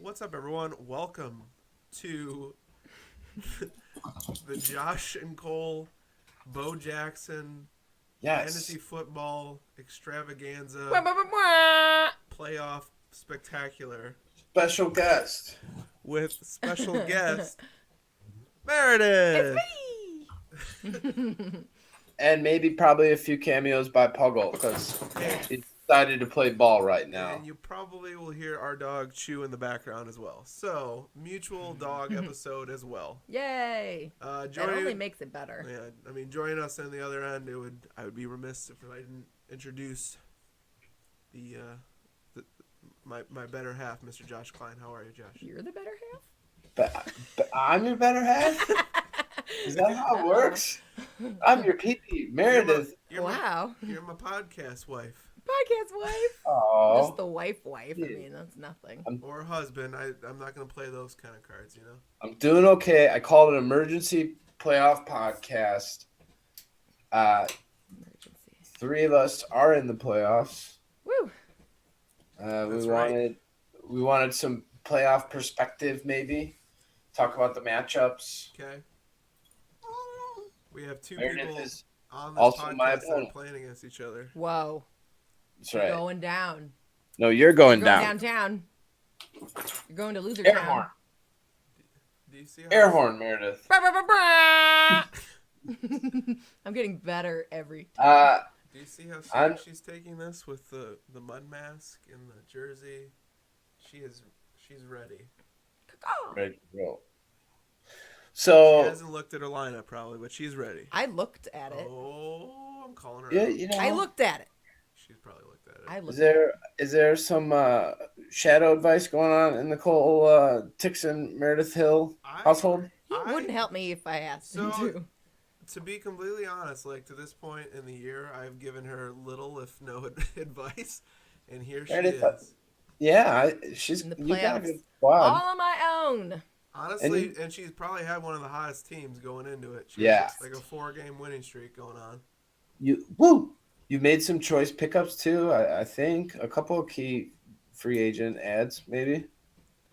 What's up, everyone? Welcome to the Josh and Cole Bo Jackson Yes. Fantasy Football Extravaganza Wah, wah, wah, wah. Playoff Spectacular Special guest. with special guest It's Meredith. me. And maybe probably a few cameos by Puggle because he's decided to play ball right now. And you probably will hear our dog Chew in the background as well. So, mutual dog episode as well. Yay. That only makes it better. Yeah, I mean, join us on the other end. I would be remiss if I didn't introduce my better half, Mr. Josh Klein. How are you, Josh? You're the better half? But I'm your better half? Is that how it works? I'm your PP, Meredith. Wow. You're my podcast wife. Podcast wife. Oh. Just the wife. I mean, that's nothing. Or husband. I'm not going to play those kind of cards, you know? I'm doing okay. I called it an emergency playoff podcast. Emergency. Three of us are in the playoffs. Woo. We wanted some playoff perspective, maybe. Talk about the matchups. Okay. We have two Meredith people is on this also my podcast that are opponent. playing against each other. Whoa. That's right. Going down. No, you're going You're down. going downtown. You're going to loser Air town. horn. Do you see how Air horn, Meredith. Bah, bah, bah, bah. I'm getting better every time. Do you see how I'm- serious she's taking this with the mud mask and the jersey? She's ready. Ready to roll. She So, hasn't looked at her lineup probably, but she's ready. I looked at it. Oh, I'm calling her yeah, out. you know, I looked at it. She's probably looked at it. I looked. is there some shadow advice going on in the Cole Tixon Meredith Hill household? He wouldn't help me if I asked him So- to. To be completely honest, like to this point in the year, I've given her little, if no, advice, and here she Meredith, is. Yeah, she's In the you got a playoffs. good squad. All on my own. Honestly, and she's probably had one of the hottest teams going into it. She Yeah. has like a 4-game winning streak going on. You made some choice pickups too. I think a couple of key free agent ads, maybe.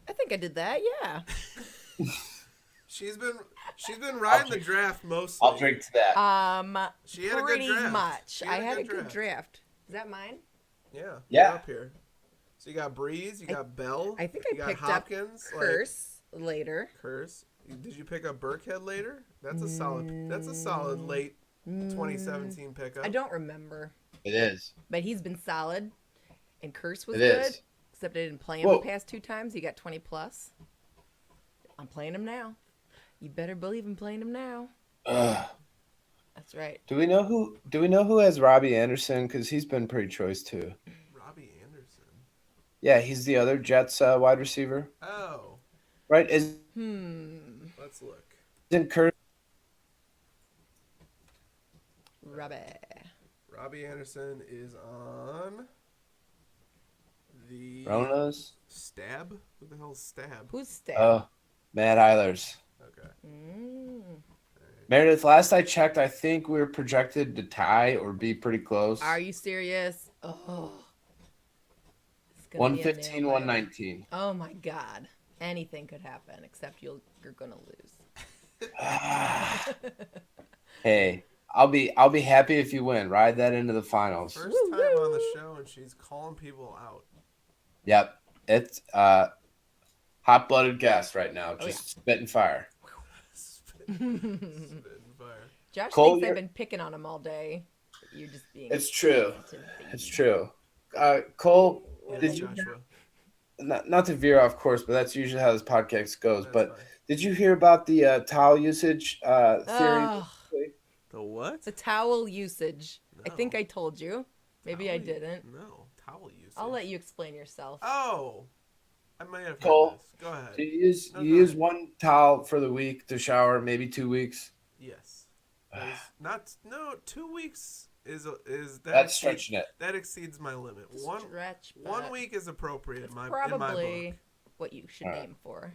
I think I did that. Yeah. She's been riding the draft mostly. I'll drink to that. She had a good Pretty draft. much. She I had a good draft. Is that mine? Yeah. Yeah. Up here. So you got Breeze, you got Bell. I think you I got picked Hopkins, up Curse later. Curse. Did you pick up Burkhead later? That's a solid. That's a solid late 2017 pickup. I don't remember, It is. but he's been solid. And Curse was It good, is. except I didn't play him Whoa. the past 2 times. He got 20 plus. I'm playing him now. You better believe I'm playing him now. That's right. Do we know who has Robbie Anderson? Because he's been pretty choice too. Robbie Anderson. Yeah, he's the other Jets wide receiver, Oh, right? let's look. Isn't Kurt? Robbie Anderson is on the Ronas? Stab. Who the hell's Stab? Who's Stab? Oh, Matt Eilers. Okay. Meredith, last I checked, I think we were projected to tie or be pretty close. Are you serious? Oh. It's gonna be a 115, nail biter. 119. Oh my God. Anything could happen except you're going to lose. Hey, I'll be happy if you win. Ride that into the finals. First time on the show, and she's calling people out. Yep, it's hot-blooded gas right now, just yeah. spitting fire. Spitting fire. Josh Cole, thinks I've you're- been picking on him all day. You're just being. It's true. such a baby. It's true. Cole, Yes, did you Joshua. not to veer off course, but that's usually how this podcast goes. That's But fine. did you hear about the towel usage theory? Ugh, The what? the towel usage. I think No. I told you. Maybe I Towel- didn't. No, towel usage. I'll let you explain yourself. Oh, I might have heard Cole, this. Go ahead. Do you use No, you go use ahead. one towel for the week to shower, maybe 2 weeks? Yes. That is not 2 weeks is that That's exceeds- stretching it. That exceeds my limit. Stretch. One but week is appropriate in my Probably book. what you should Alright. aim for.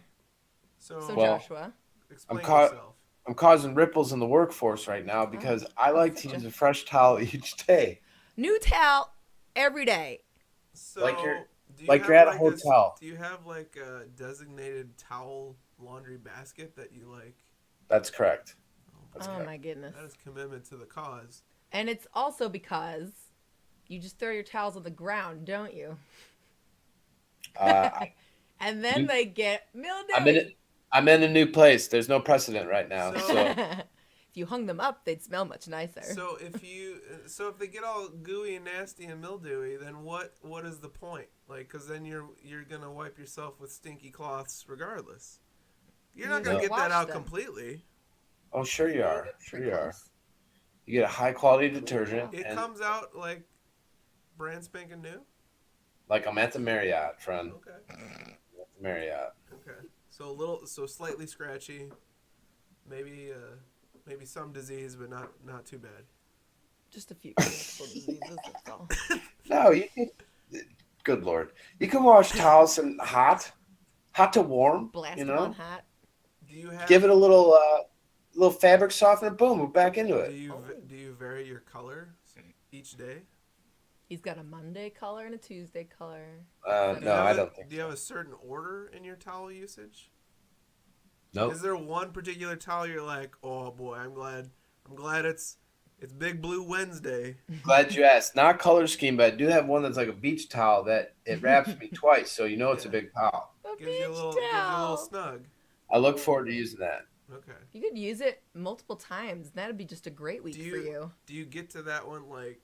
So, So Well, Joshua. explain caught- yourself. I'm causing ripples in the workforce right now because I like to use a fresh towel each day. New towel every day. So Like your Do you Like have you're at a like hotel. do you have like a designated towel laundry basket that you like? That's correct. That's Oh correct. my goodness. That is commitment to the cause. And it's also because you just throw your towels on the ground, don't you? Uh, And then they get mildew. I'm in a new place. There's no precedent right now. So- So If you hung them up, they'd smell much nicer. So if they get all gooey and nasty and mildewy, then what is the point? Like, because then you're gonna wipe yourself with stinky cloths regardless. You're not gonna No. get that Wash out them. completely. oh sure you are. Pretty Sure you are. close. You get a high quality detergent. It and comes out like brand spanking new. like I'm at the Marriott, friend. Okay. At the Marriott. Okay. So slightly scratchy, maybe some disease, but not too bad. Just a few connectable diseases, that's all. No, you can. Good Lord, you can wash towels in hot to warm. Blast you them know, on hot. Do you have give it a little fabric softener. Boom, we're back into it. do you vary your color each day? He's got a Monday color and a Tuesday color. No, I don't think. Do you have a certain order in your towel usage? Nope. Is there one particular towel you're like, oh boy, I'm glad it's Big Blue Wednesday. Glad you asked. Not color scheme, but I do have one that's like a beach towel that it wraps me twice, so you know it's a big towel. A Gives you a little towel. snug. I look forward to using that. Okay. You could use it multiple times. That'd be just a great week for you. Do you get to that one like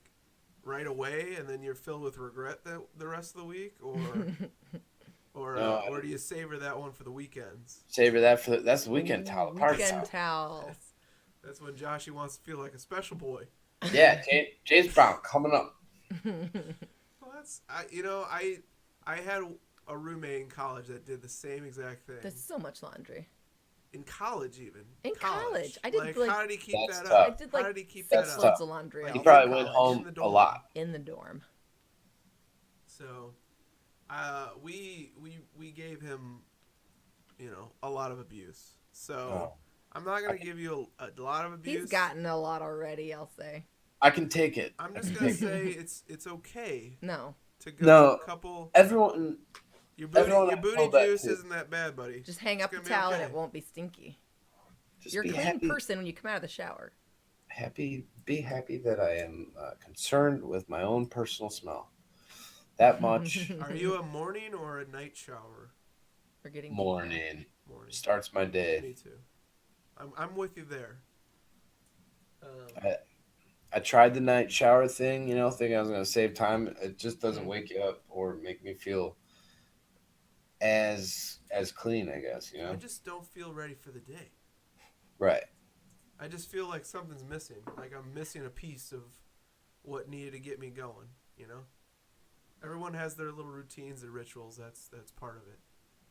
right away and then you're filled with regret the rest of the week, No, or do you savor that one for the weekends? Savor that for that's the weekend towel. The party Weekend towel. towels. That's when Joshy wants to feel like a special boy. Yeah, James Brown coming up. Well, I had a roommate in college that did the same exact thing. There's so much laundry. In college, even. In college. I did, how did he keep That's that tough. up? I did How like did he keep six that That's up? loads of laundry. Like, all He through probably went college. home In the a dorm. lot. In the dorm. So, we gave him, a lot of abuse. So Oh. I'm not gonna give you a lot of abuse. He's gotten a lot already, I'll say. I can take it. I'm just gonna say it's okay No. to go No. a couple. Everyone, Your everyone I booty told that juice to. isn't that bad, buddy. Just hang It's up the gonna be towel and okay. it won't be stinky. just You're a be clean happy. person when you come out of the shower. Be happy that I am concerned with my own personal smell. That much. Are you a morning or a night shower? We're getting Morning Morning. starts my Me day. too. I'm with you there. I tried the night shower thing, thinking I was going to save time. It just doesn't wake you up or make me feel as clean, I guess, I just don't feel ready for the day. Right. I just feel like something's missing. Like I'm missing a piece of what needed to get me going. Everyone has their little routines, their rituals. That's part of it.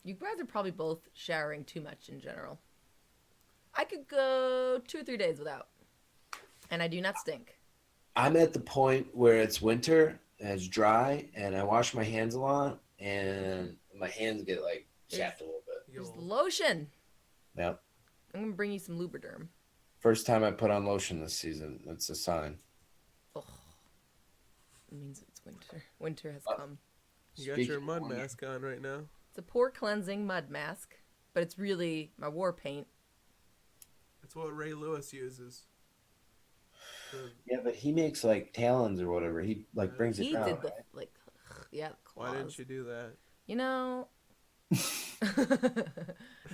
You guys are probably both showering too much in general. I could go 2 or 3 days without. And I do not stink. I'm at the point where it's winter and it's dry and I wash my hands a lot and my hands get like chapped a little bit. You There's go, lotion. Yep. I'm going to bring you some Lubriderm. First time I put on lotion this season. That's a sign. Oh, it means it's winter. Winter has come. you got Speaking your of mud wonder- mask on right now. It's a pore cleansing mud mask, but it's really my war paint. That's what Ray Lewis uses. Yeah, but he makes like talons or whatever. He like brings it He down. did the, right? the claws. Why didn't you do that? You know,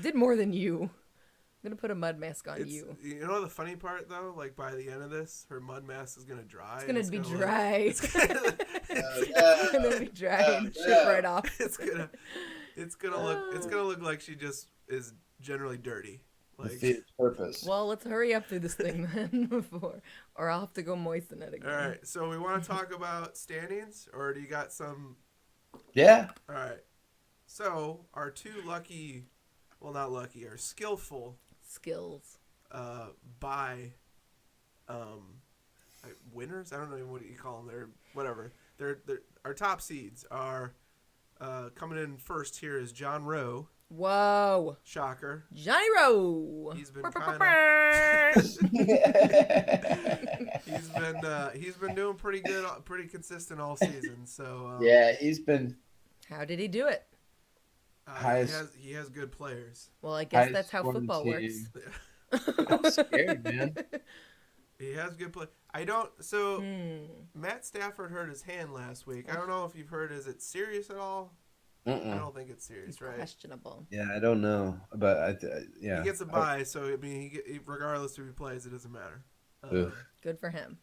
did more than you. I'm going to put a mud mask on you. You know the funny part though? Like by the end of this, her mud mask is gonna dry. It's going to be gonna dry. It's gonna, It's going to be dry and ship right off. it's gonna look like she just is generally dirty. Like Defeat its purpose. Well, let's hurry up through this thing then or I'll have to go moisten it again. all right, so we want to talk about standings, or do you got some? Yeah. All right, so our two lucky, well not lucky, our skillful Skills. winners. I don't know what you call them. They're whatever. They're our top seeds are coming in first. Here is John Rowe. Whoa. Shocker. Johnny Rowe. He's been he's been doing pretty good, pretty consistent all season. So Yeah, he's been How did he do it? He has good players. Well, I guess Highest that's how scoring football team. works. I'm scared, man. He has good play. I don't. So Hmm. Matt Stafford hurt his hand last week. I don't know if you've heard. Is it serious at all? I Mm-mm. don't think it's serious, right? Questionable. Yeah, I don't know, but yeah. He gets a bye, so I mean, regardless if he plays, it doesn't matter. Oof. Good for him.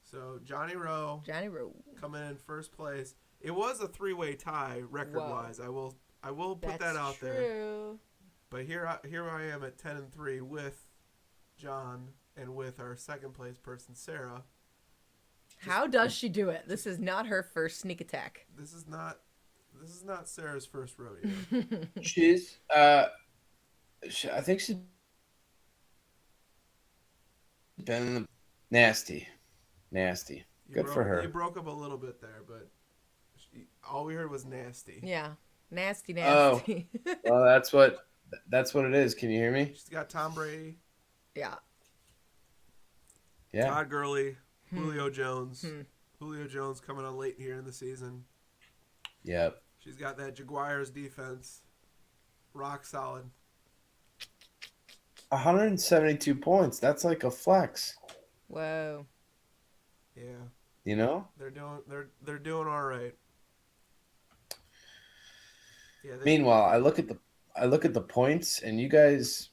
So Johnny Rowe Johnny Rowe. coming in first place. It was a 3-way tie record-wise. I will put that out there. True. But here I am at 10-3 with John and with our second place person Sarah. How does she do it? This is not her first sneak attack. This is not Sarah's first rodeo. She's I think she's been nasty. Good for her. You broke up a little bit there, but all we heard was nasty. Yeah. Nasty. Oh. Well, that's what it is. Can you hear me? She's got Tom Brady, Yeah. Yeah. Todd Gurley, Julio Jones. Julio Jones coming on late here in the season. Yep. She's got that Jaguars defense. Rock solid. 172 points. That's like a flex. Whoa. Yeah. You know? They're doing all right. Yeah. Meanwhile, I look at the points, and you guys,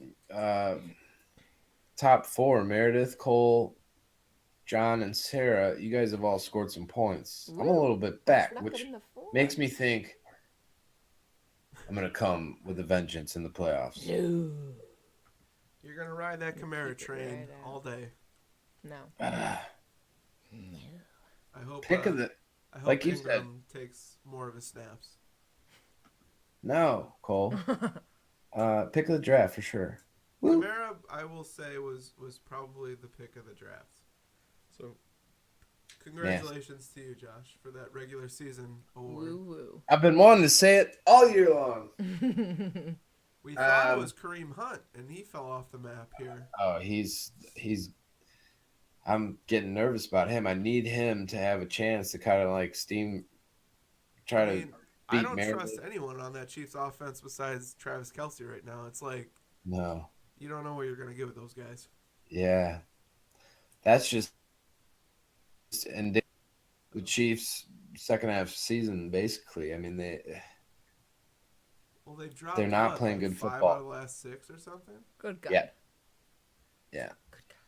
top four: Meredith, Cole, John, and Sarah. You guys have all scored some points. I'm a little bit back, Snuck which it in the four. makes me think I'm gonna come with a vengeance in the playoffs. No. You're gonna ride that Camaro Keep it train right out. all day. No. No. I hope. Pick of the I hope like you Ingram takes more of his snaps. no, Cole. Pick of the draft for sure. Woo. Camara, I will say, was probably the pick of the draft. So, congratulations to you, Josh, for that regular season award. Woo I've been wanting to say it all year long. woo. We thought it was Kareem Hunt, and he fell off the map here. Oh, he's. I'm getting nervous about him. I need him to have a chance to kind of like try to I beat don't Meredith. trust anyone on that Chiefs offense besides Travis Kelce right now. It's like No. you don't know what you're gonna get with those guys. Yeah. That's just and the Chiefs second half season basically. I mean Well, they've dropped. They're not playing good 5 football. out of the last 6 or something. Good God. Yeah. Good God.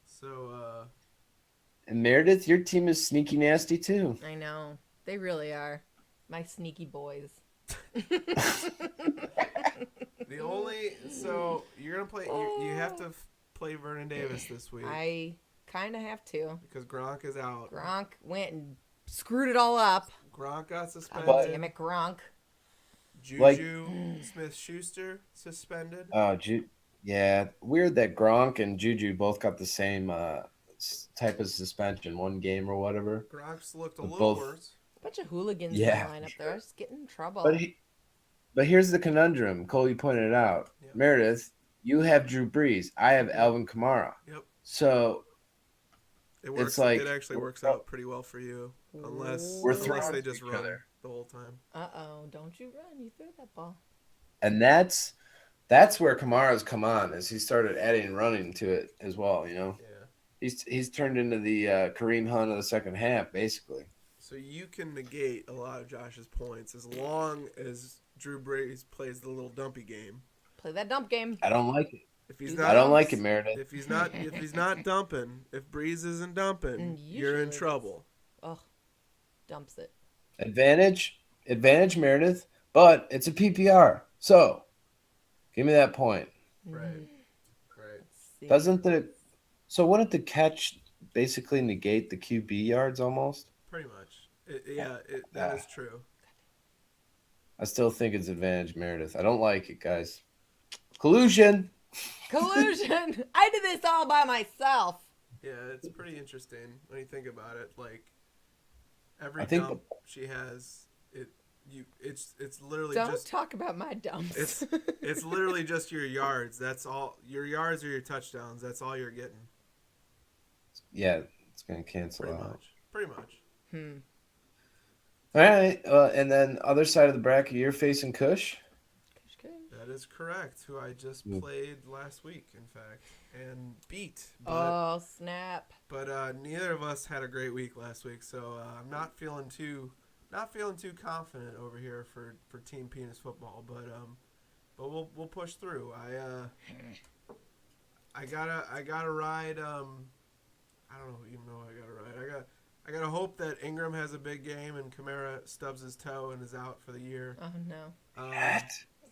So, And Meredith, your team is sneaky nasty too. I know. They really are. My sneaky boys. so you're gonna play. You have to play Vernon Davis this week I kind of have to. because Gronk is out. Gronk went and screwed it all up. Gronk got suspended. But- Damn it, Gronk. Juju Smith-Schuster suspended. Yeah, weird that Gronk and Juju both got the same type of suspension, 1 game or whatever. Gronk's looked a But little both- worse. A bunch of hooligans Yeah, in the lineup for there. Just getting in trouble. But here's the conundrum. Cole, you pointed it out. Yeah. Meredith, you have Drew Brees. I have Alvin Kamara. Yep. So It works. It's like- it actually works out pretty well for you, unless We're unless throwing they to just each run other. the whole time. Uh-oh. Don't you run. You threw that ball. and that's where Kamara's come on, is he started adding running to it as well, you know? Yeah. He's turned into the Kareem Hunt of the second half, basically. So you can negate a lot of Josh's points as long as Drew Brees plays the little dumpy game. Play that dump game. I don't like it. If he's I not, I don't like it, Meredith. If he's not dumping, if Breeze isn't dumping, And you're in usually trouble. Ugh. Dumps it. Advantage, Meredith, but it's a PPR. So, give me that point. Right. Mhm. Right. Let's see. Wouldn't the catch basically negate the QB yards almost? Pretty much. That is true. I still think it's advantage, Meredith. I don't like it, guys. Collusion. Collusion. I did this all by myself. Yeah, it's pretty interesting when you think about it. Like every I think dump she has, it's literally Don't just talk about my dumps. it's literally just your yards. That's all. Your yards are your touchdowns. That's all you're getting. Yeah, it's gonna cancel Pretty out. much. Pretty much. All right. And then other side of the bracket, you're facing Kush. That is correct. Who I just played last week, in fact, and beat. Oh, snap! But neither of us had a great week last week, so I'm not feeling too confident over here for Team Penis football. But we'll push through. I gotta ride. I don't even know. I gotta ride. I gotta hope that Ingram has a big game and Kamara stubs his toe and is out for the year. Oh no!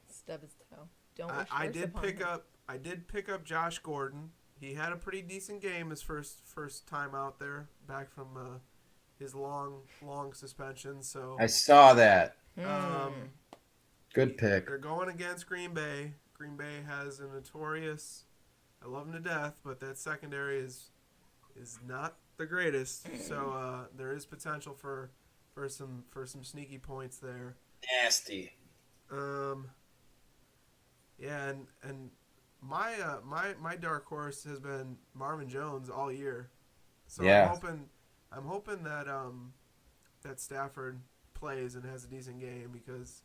Stub his toe. Don't wish I worse did upon pick him. up. I did pick up Josh Gordon. He had a pretty decent game his first time out there, back from his long suspension. So I saw that. Good pick. they're going against Green Bay. Green Bay has a notorious. I love him to death, but that secondary is not the greatest. So there is potential for some sneaky points there. Nasty. Yeah, and my dark horse has been Marvin Jones all year. So Yeah. I'm hoping that that Stafford plays and has a decent game, because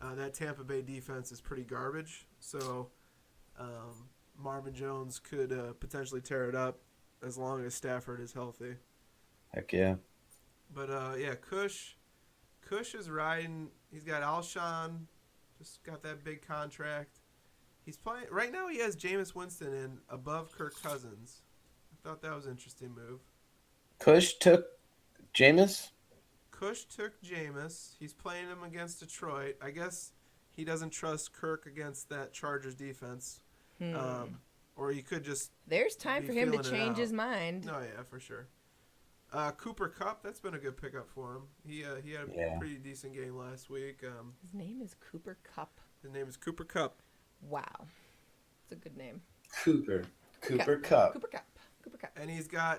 that Tampa Bay defense is pretty garbage. So Marvin Jones could potentially tear it up as long as Stafford is healthy. Heck yeah. But yeah, Kush is riding. He's got Alshon, just got that big contract. He's playing right now. He has Jameis Winston in above Kirk Cousins. I thought that was an interesting move. Kush took Jameis. Kush took Jameis. He's playing him against Detroit. I guess he doesn't trust Kirk against that Chargers defense. Or he could just. There's time be for him to feeling it change out. his mind. No, yeah, for sure. Cooper Kupp, that's been a good pickup for him. He had a pretty decent game last week. His name is Cooper Kupp. His name is Cooper Kupp. Wow, it's a good name. Cooper Kupp. Cooper Kupp. And he's got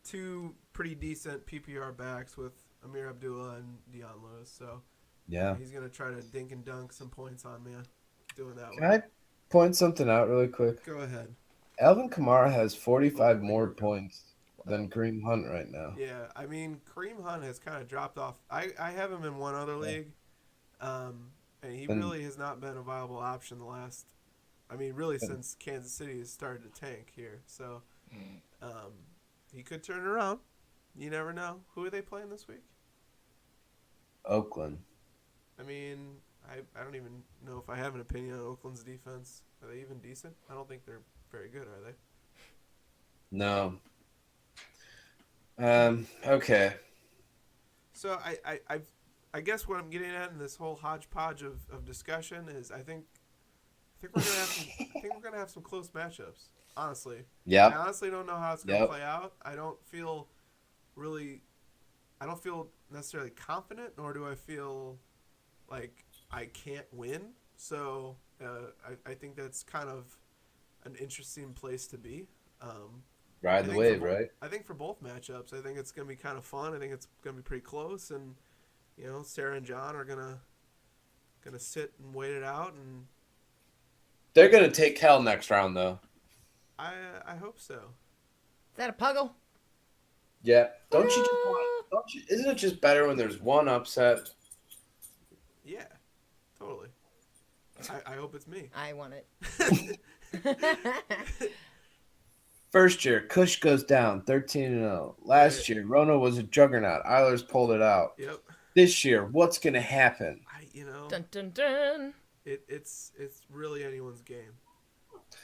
two pretty decent PPR backs with Amir Abdullah and Deion Lewis. So Yeah. he's gonna try to dink and dunk some points on me doing that. Can I point something out really quick? Go ahead. Alvin Kamara has 45 more points than Kareem Hunt right now. Yeah, I mean, Kareem Hunt has kind of dropped off. I have him in one other league, and he really has not been a viable option since Kansas City has started to tank here. So he could turn it around. You never know. Who are they playing this week? Oakland. I mean, I don't even know if I have an opinion on Oakland's defense. Are they even decent? I don't think they're very good, are they? No. Okay. So I guess what I'm getting at in this whole hodgepodge of discussion is I think we're gonna have some close matchups. Honestly. Yeah. I honestly don't know how it's gonna play out. I don't feel necessarily confident, nor do I feel like I can't win. So I think that's kind of an interesting place to be. Ride the wave, right? I think for both matchups, I think it's going to be kind of fun. I think it's going to be pretty close, and Sarah and John are gonna sit and wait it out, and They're gonna take hell next round, though. I hope so. Is that a puggle? Yeah. Isn't it just better when there's one upset? Yeah, totally. I hope it's me. I want it. First year, Kush goes down 13-0. Last year, Rona was a juggernaut. Eilers pulled it out. Yep. This year, what's gonna happen? Dun dun dun. It's really anyone's game.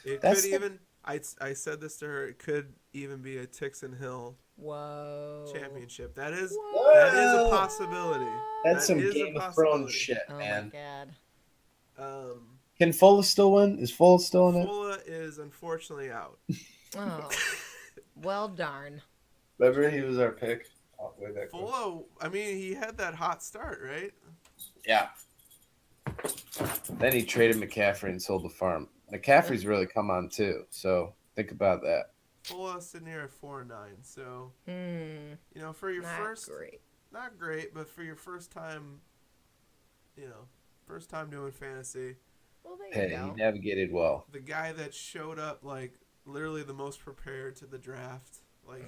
It That's could even. I said this to her. It could even be a Tixon Hill championship. That is a possibility. That's That some is a Game of possibility. Thrones shit, Oh man. my god. Can Fulla still win? Is Fulla still in it? Fulla is unfortunately out. Oh. Well darn. Remember he was our pick? Oh, way back when. Fulla, I mean, he had that hot start, right? Yeah. Then he traded McCaffrey and sold the farm. McCaffrey's really come on too, so think about that. Fulla sitting here at 4-9, so for your not great, but for your first time, doing fantasy. Well, there Hey, you go. he navigated well. The guy that showed up like literally the most prepared to the draft, like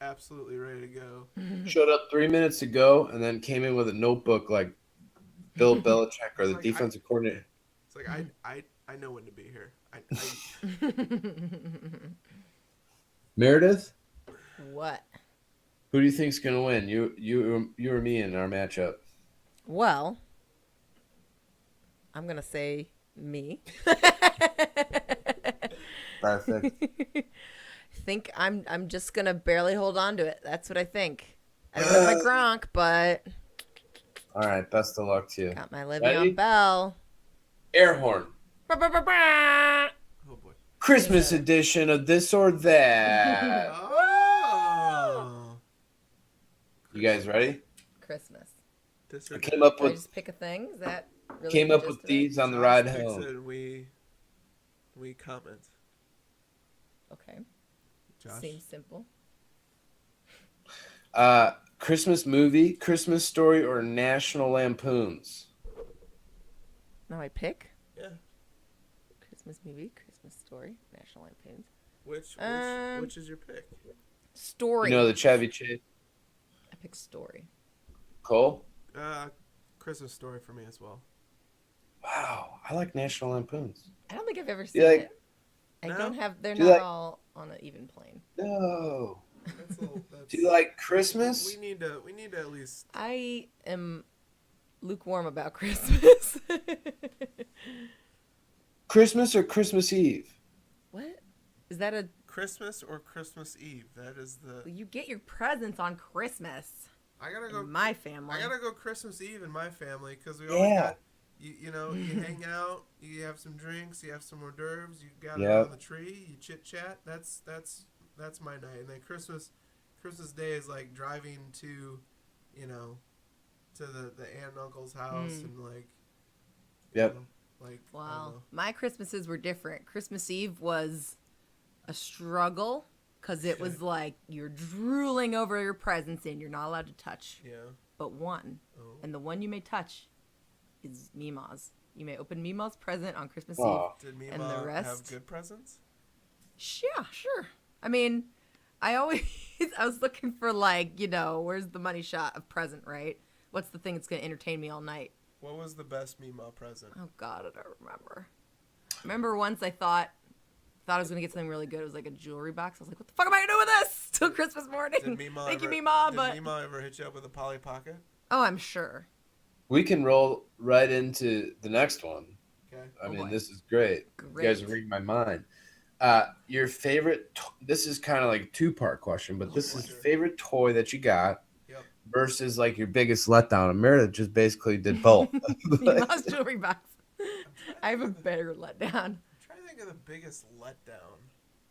absolutely ready to go. Showed up 3 minutes ago and then came in with a notebook like Bill Belichick or It's the like, defensive coordinator. It's like I know when to be here. Meredith, What? who do you think's gonna win? You or me in our matchup? Well, I'm gonna say me. Perfect. Think I'm just gonna barely hold on to it. That's what I think. I don't have my Gronk, but All right, best of luck to you. got my Le'Veon Ready? Bell. Air horn. Ba-ba-ba-ba! Oh boy. Christmas edition of This or That. Oh. You guys ready? Christmas. This I or came that. up Do I with just pick a thing? Is that really came the up gist with of it? these on the Josh ride picks home. it and we comment. Okay. Josh. Seems simple. Christmas movie, Christmas Story, or National Lampoons? Now I pick Yeah. Christmas movie, Christmas story, National Lampoons. Which is your pick? Story. You know the Chevy Chase. I pick story. Cole? Christmas Story for me as well. Wow, I like National Lampoons. I don't think I've ever seen like- it. I No? don't have. They're Do you not like- all on an even plane. No. That's Do you like Christmas? We need to at least. I am lukewarm about Christmas. Christmas or Christmas Eve? What? Is that a? Christmas or Christmas Eve. That is the. You get your presents on Christmas. I gotta go. In my family. I gotta go Christmas Eve in my family because we always Yeah. got. You know, you hang out, you have some drinks, you have some hors d'oeuvres, you gather Yep. around the tree, you chit chat. That's my night. And then Christmas Day is like driving to, you know, to the aunt and uncle's house and like. Yep. You know, like. I don't Wow. know. My Christmases were different. Christmas Eve was a struggle because it was like you're drooling over your presents and you're not allowed to touch Yeah. but one. Oh. And the one you may touch is Mima's. You may open Mima's present on Christmas Aw. Did Mima And the have rest? good presents? Eve. Yeah, sure. I mean, I always, I was looking for like, you know, where's the money shot of present, right? What's the thing that's going to entertain me all night? What was the best Mima present? Oh, God, I don't remember. Remember once I thought I was going to get something really good. It was like a jewelry box. I was like, what the fuck am I going to do with this till Christmas morning? Did Mima Thank you, ever- Mima, Did but... Mima ever hit you up with a Polly Pocket? Oh, I'm sure. We can roll right into the next one. Okay. I Oh, mean, boy. this is great. You guys are Great. reading my mind. Your favorite, this is kind of like a two-part question, but this is boy. favorite toy that you got Yep. versus like your biggest letdown. And Meredith just basically did both. Mima's jewelry box. I have a better letdown. I'm trying to think of the biggest letdown.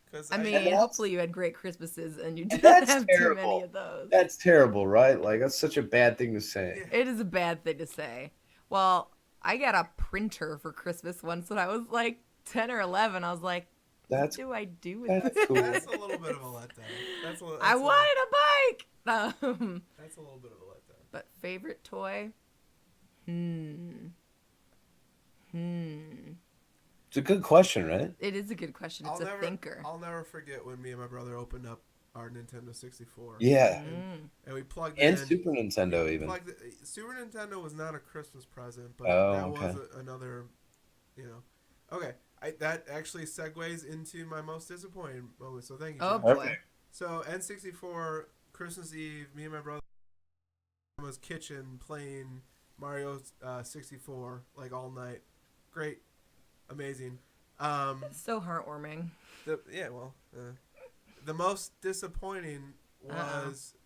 Because I mean, that's- hopefully you had great Christmases and you didn't That's have too many terrible. of those. That's terrible, right? Like, that's such a bad thing to say. It is a bad thing to say. Well, I got a printer for Christmas once when I was like 10 or 11. I was like, That's what do I do with that's this? cool. That's a little bit of a letdown. I wanted a bike. That's a little bit of a letdown. But favorite toy? It's a good question, right? It is a good question. It's a thinker. I'll never forget when me and my brother opened up our Nintendo 64. Yeah. And we plugged And in. Super Nintendo even. Super Nintendo was not a Christmas present, but Oh, that okay. was another, you know. Okay, that actually segues into my most disappointing moment. So thank you. Oh, Josh. boy. Okay. So N64 Christmas Eve, me and my brother was kitchen playing Mario 64 like all night. Great, amazing. So heartwarming. The most disappointing was Uh-oh.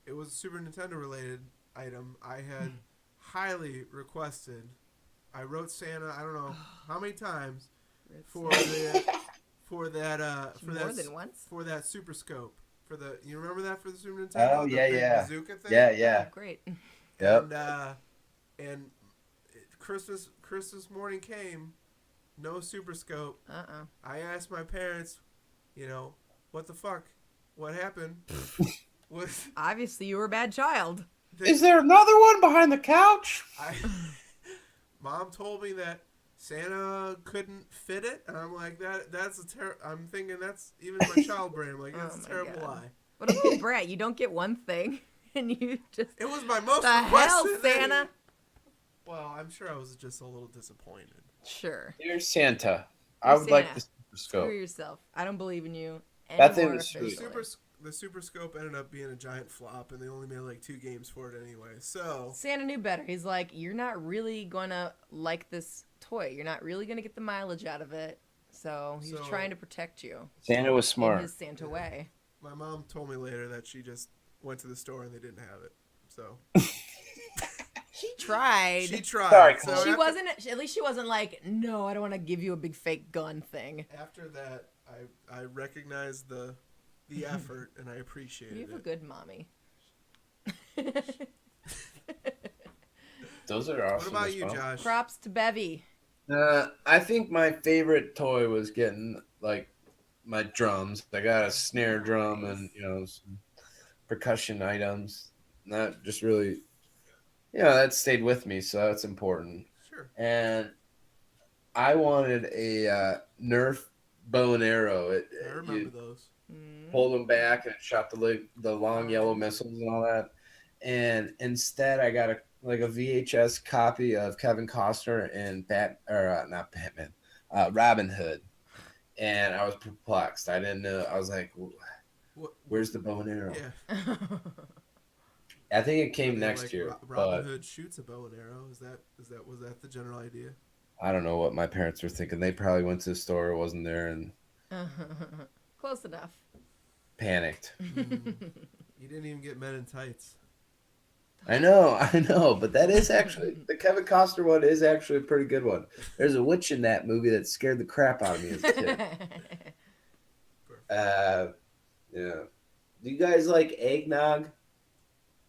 it was a Super Nintendo related item. I had highly requested. I wrote Santa. I don't know how many times for that More than once? for that Super Scope you remember that for the Super Nintendo? Oh, The yeah, big yeah. bazooka thing? Yeah. Oh, great. Yep. And Christmas morning came, no Super Scope. I asked my parents, you know, what the fuck, what happened? Obviously, you were a bad child. Is there another one behind the couch? Mom told me that Santa couldn't fit it, and I'm like, that's a I'm thinking that's even my child brain. I'm like, that's Oh a my terrible God. lie. What a little brat. You don't get one thing, and you just... It was my most The hell, requested Santa? thing. Well, I'm sure I was just a little disappointed. Sure. Dear Santa, I Dear would like Santa, the Super Screw Scope. yourself. I don't believe in you That thing anymore was sweet. officially. The Super Scope ended up being a giant flop, and they only made like 2 games for it anyway. So Santa knew better. He's like, you're not really going to like this toy. You're not really going to get the mileage out of it. So he's trying to protect you. Santa was In smart. his Santa way. my mom told me later that she just went to the store and they didn't have it. So She tried. she tried. Sorry, So She after, wasn't, at least she wasn't like, no, I don't want to give you a big fake gun thing. after that, I recognized the effort and I appreciated You have a it. good mommy. Those are awesome. What about as you, well. Josh? Props to Bevy. I think my favorite toy was getting like my drums. I got a snare drum and some percussion items. That just really, that stayed with me, so that's important. Sure. And I wanted a Nerf bow and arrow. I remember those. Pulled them back and it shot the long yellow missiles and all that. And instead, I got a VHS copy of Kevin Costner and not Batman, Robin Hood, and I was perplexed. I didn't know. I was like, "Where's the bow and arrow?" Yeah. I think it came They, next like, year, Robin but Hood shoots a bow and arrow. Was that the general idea? I don't know what my parents were thinking. They probably went to the store, wasn't there, and Close enough. panicked. You didn't even get Men in Tights. I know, but that is actually the Kevin Costner one is actually a pretty good one. There's a witch in that movie that scared the crap out of me as a kid. Yeah. Do you guys like eggnog?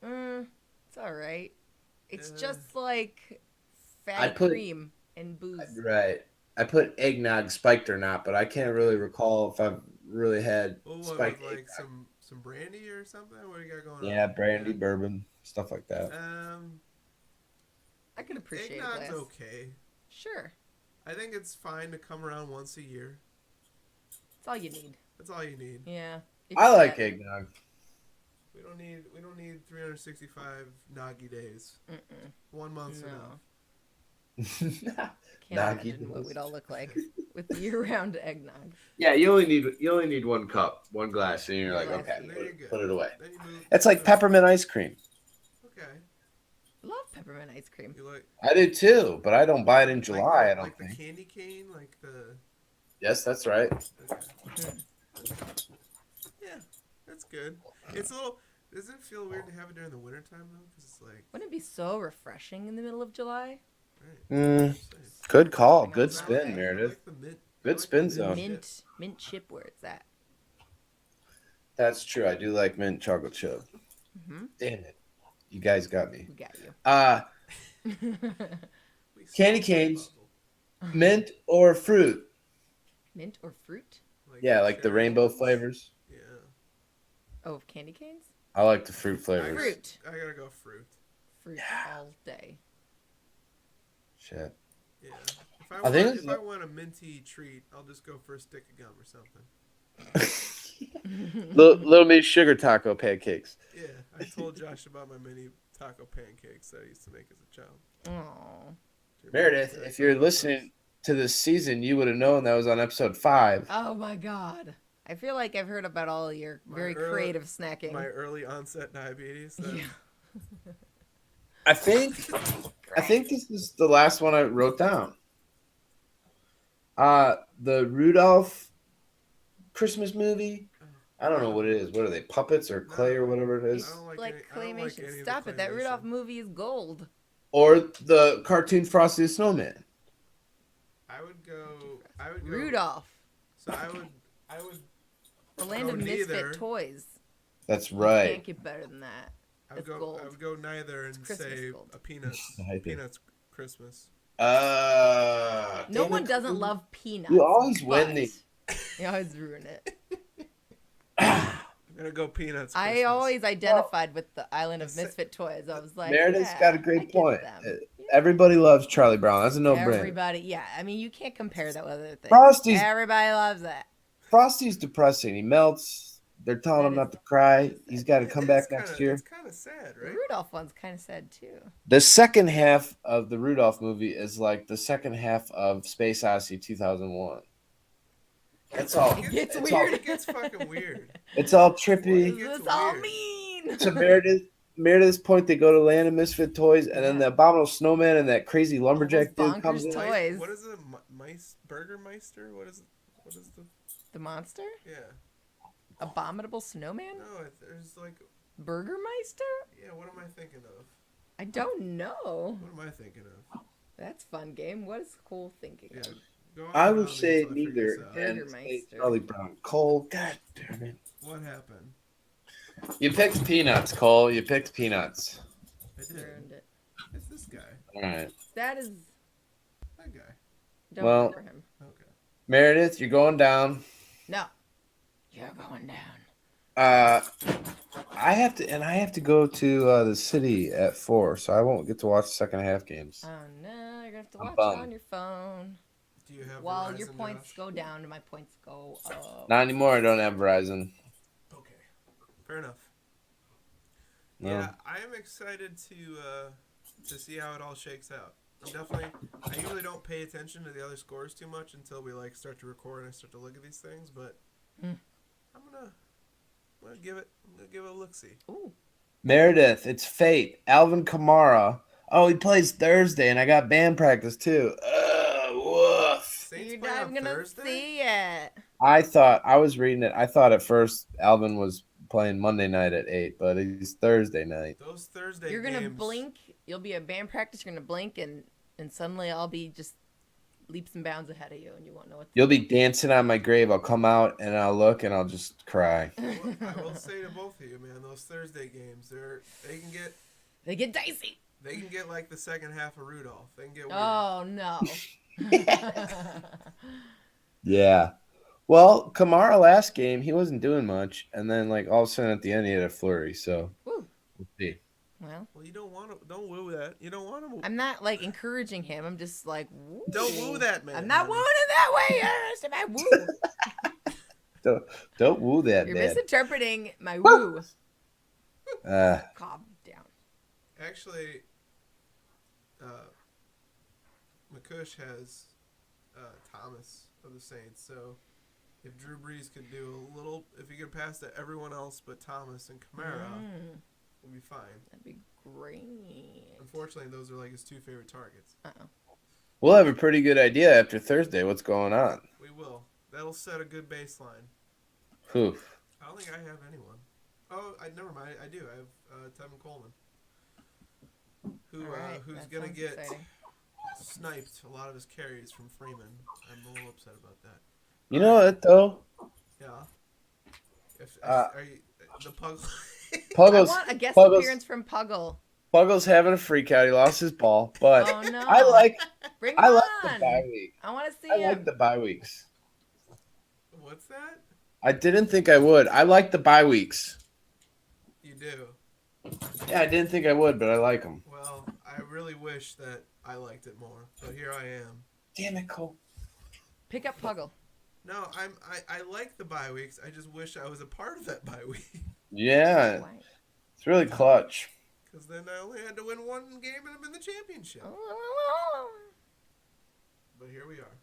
It's all right. It's Yeah. just like I fatty put- cream and booze. Right. I put eggnog spiked or not, but I can't really recall if I've really had Well, what, spiked with, like eggnog. some brandy or something? What do you got going on? Yeah, brandy, bourbon, stuff like that. I can appreciate Eggnog's this. okay. Sure. I think it's fine to come around once a year. That's all you need. That's all you need. Yeah. I like eggnog. We don't need 365 noggy days. 1 month's No. enough. Can't Noggy imagine what days. we'd all look like with year-round eggnog. Yeah, you only need one cup, one glass, and you're like, Glass. okay, And there you go. put it away. Then you move. It's like peppermint ice cream. Okay. Love peppermint ice cream. You like? I do too, but I don't buy it in July. I don't like think. the candy cane, like the. Yes, that's right. Okay. Yeah, that's good. It's a little. Does it feel weird to have it during the wintertime though? Because it's like. Wouldn't it be so refreshing in the middle of July? Right. Good call. Good I spin, like Meredith. the mint. Good spin zone. Mint chip where it's at. That's true. I do like mint chocolate chip. Damn it. You guys got me. We got you. Candy canes, mint or fruit? Mint or fruit? Yeah, like the rainbow flavors. Yeah. Oh, candy canes? I like the fruit flavors. Fruit. I gotta go fruit. Fruit all day. Shit. Yeah. I think If I want a minty treat, I'll just go for a stick of gum or something. Little me sugar taco pancakes. Yeah, I told Josh about my mini taco pancakes that I used to make as a child. Oh. Meredith, if you're listening to this season, you would have known that was on episode 5. Oh my god. I feel like I've heard about all your very creative snacking. My early onset diabetes. Yeah. I think this is the last one I wrote down. The Rudolph Christmas movie. I don't know what it is. What are they? Puppets or clay or whatever it I is? don't Like I don't like claymation. any of the Stop it. That claymation. Rudolph movie is gold. Or the cartoon Frosty the Snowman. I would go. Rudolph. So I would. The land of misfit toys. That's You right. can't get better than that. I would It's go. gold. I would go neither and Christmas say gold. a peanuts. Peanuts Christmas. No one doesn't love peanuts. You always win but these. You always ruin it. I'm gonna go peanuts. I Christmas. always identified with the island of misfit toys. I was like, Meredith's yeah, got a I great get point. them. Everybody loves Charlie Brown. That's a no-brainer. Everybody, yeah. I mean, you can't compare that with other things. Frosty's Everybody loves that. Frosty's depressing. He melts. They're telling him That not to cry. He's got to come back It's next year. It's kind of sad, The right? Rudolph one's kind of sad too. The second half of the Rudolph movie is like the second half of Space Odyssey 2001. That's all. It gets it's weird. It gets fucking weird. It's all What trippy. does gets this all weird. mean? To Meredith's point, they go to Land of Misfit Toys, and then Yeah. the Abominable Snowman and that crazy lumberjack those dude comes in. bonkers toys. What is it? Burger Meister? What is The monster? Yeah. Abominable Snowman? No, there's like. Burgermeister? Yeah, what am I thinking of? I don't know. What am I thinking of? That's fun game. What is cool thinking Yeah. of? Go on I and would on say until I figure neither. this out. And Burgermeister. Charlie Brown. Cole, god damn it. What happened? You picked peanuts, Cole. You picked peanuts. I did. Earned it. It's this guy. All right. That is. That guy. Don't Well- remember him. Okay. Meredith, you're going down. No. You're going down. I have to go to the city at 4, so I won't get to watch the second half games. Oh no, you're gonna have to I'm watch bummed. it on your phone. Do you have While Verizon, your points Josh? go down and my points go up. Not anymore. I don't have Verizon. Okay. Fair enough. No. Yeah, I am excited to see how it all shakes out. I usually don't pay attention to the other scores too much until we like start to record and I start to look at these things, but Hmm. I'm gonna give it a look see. Ooh. Meredith, it's fate. Alvin Kamara. Oh, he plays Thursday, and I got band practice too. Woof. Saints You're play not on gonna Thursday? see it. I was reading it. I thought at first Alvin was playing Monday night at 8, but it's Thursday night. Those Thursday You're gonna games, blink. You'll be at band practice. You're gonna blink, and suddenly I'll be just leaps and bounds ahead of you, and you won't know what. You'll be dancing on my grave. I'll come out and I'll look and I'll just cry. I will say to both of you, man, those Thursday games, They get dicey. they can get like the second half of Rudolph. They can get weird. Oh no. Yeah. Well, Kamara last game, he wasn't doing much, and then like all of a sudden at the end he had a flurry. So Woo. we'll see. Well, Well, you don't woo that. You don't want to. I'm not like encouraging him. I'm just like, woo. Don't woo that man. I'm not wooing it that way. You don't understand my woo. Don't woo that You're man. misinterpreting my woo. Calm down. Actually, McCush has Thomas of the Saints, so if Drew Brees could do if he could pass to everyone else but Thomas and Kamara, we'll be fine. That'd be great. Unfortunately, those are like his two favorite targets. We'll have a pretty good idea after Thursday what's going on. We will. That'll set a good baseline. Whew. I don't think I have anyone. Oh, never mind. I do. I have Tevin Coleman, who's that gonna sounds get exciting. sniped a lot of his carries from Freeman. I'm a little upset about that. You know what though? Yeah. If Uh, are you the pug? I Puggles, want a guest Puggles- appearance from Puggle. Puggles having a freak out. He lost his ball, but Oh no! I like Bring him the on. bye week. I want to see I him. like the bye weeks. What's that? I didn't think I would. I like the bye weeks. You do. Yeah, I didn't think I would, but I like them. Well, I really wish that I liked it more, but here I am. Damn it, Cole. Pick up Puggle. No, I like the bye weeks. I just wish I was a part of that bye week. Yeah, Why? it's really clutch. Because then I only had to win one game and I'm in the championship. But here we are.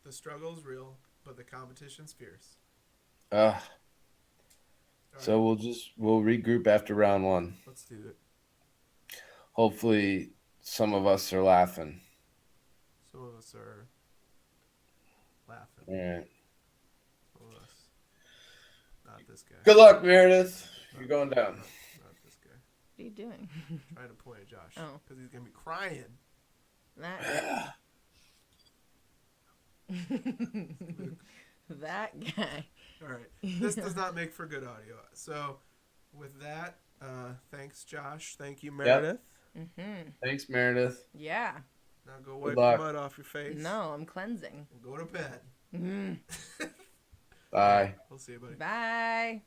The struggle is real, but the competition's fierce. Ugh. All So right, we'll regroup after round 1. let's do it. Hopefully, some of us are laughing. Some of us are laughing. All right. Some of us. Not this guy. Good luck, Meredith. You're going down. Not this guy. What are you doing? Trying to point at Josh. Oh. Because he's going to be crying. That that guy. All right. This does not make for good audio. So, with that, thanks, Josh. Thank you, Meredith. Mm-hmm. Thanks, Meredith. Yeah. Now go wipe luck. the mud off your face. No, I'm cleansing. And go to bed. Mm-hmm. Bye. We'll see you, buddy. Bye.